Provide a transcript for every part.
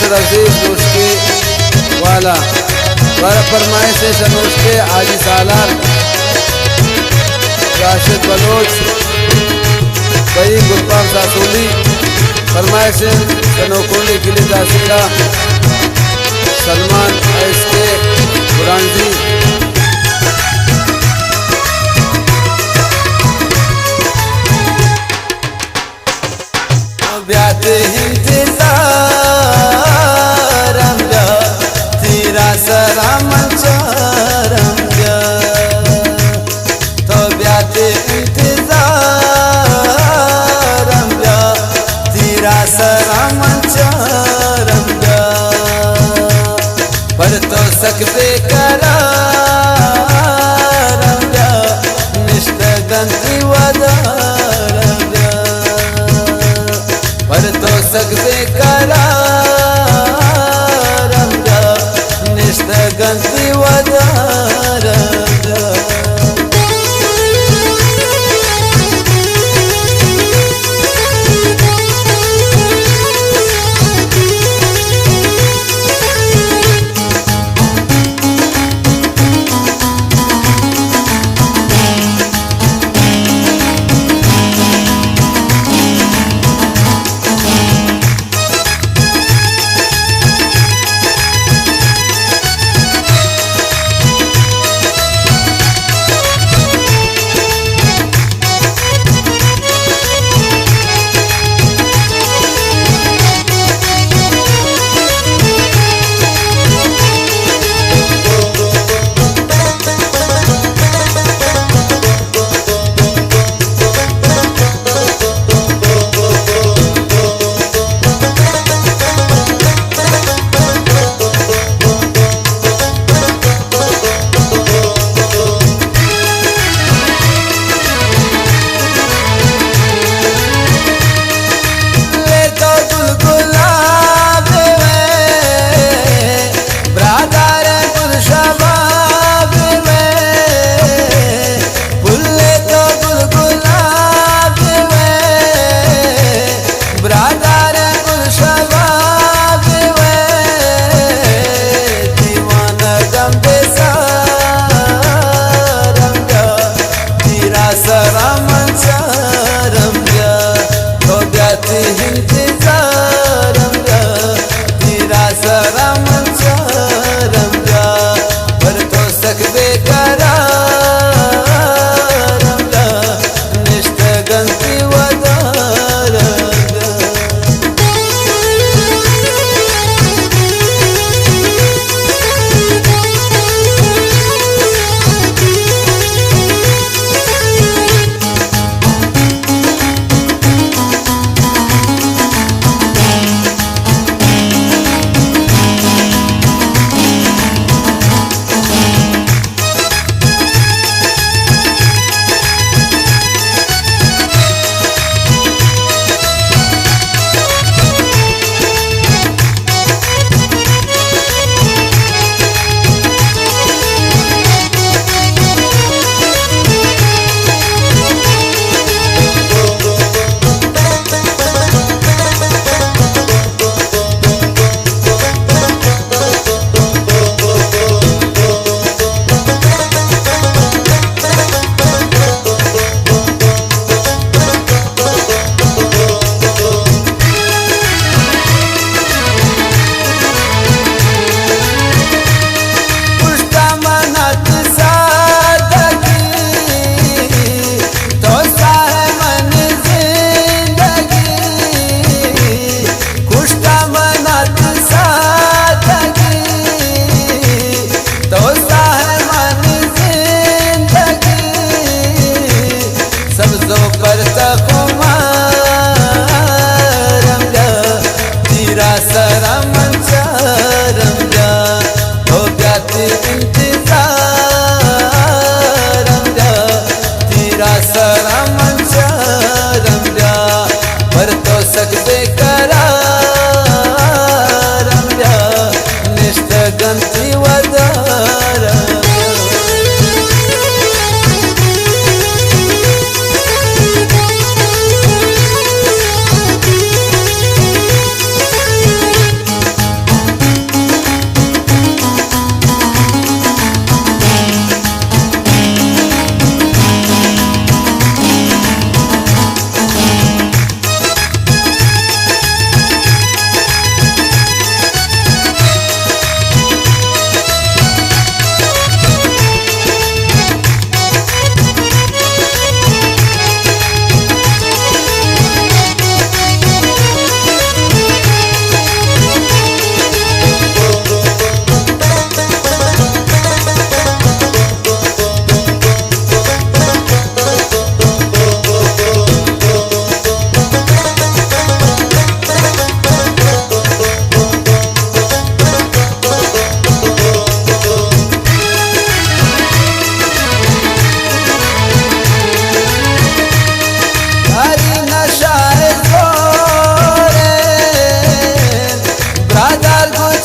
अब्दुल अजीज दोस्ती वाला वर फरमाए से सनोश के आजी सालार राशिद बलोच कई गुलपाम सासोली फरमाए से सनोकोली किले दासीला सलमान एसके बुरानजी ब्याते इंतजार रंगा तेरा सलाम रंगा तो ब्याते इंतजार रंगा तेरा सलाम रंगा पर तो सकते करा रंगा निष्ठगंती वदा पर तो सकते करा रंगा निष्ठगंती वदा रंगा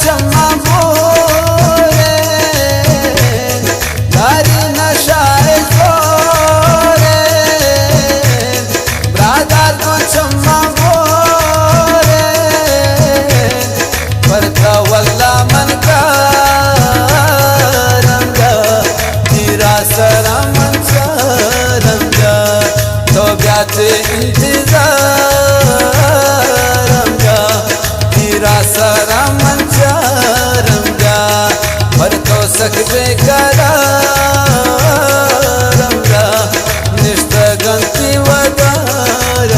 चम्मा मोरे दारी नशाए सोरे ब्रादार को चम्मा मोरे परता वल्ला मन का रंगा तेरा सरा मन सा रंगा तो ब्याते इंतजार रंगा तेरा सारा मंचा रंगा पर तो सकबे करा रंगा निष्ठ गंती वदार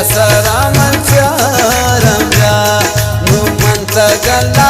सरा मंचा रंगा नु मंत गल्ला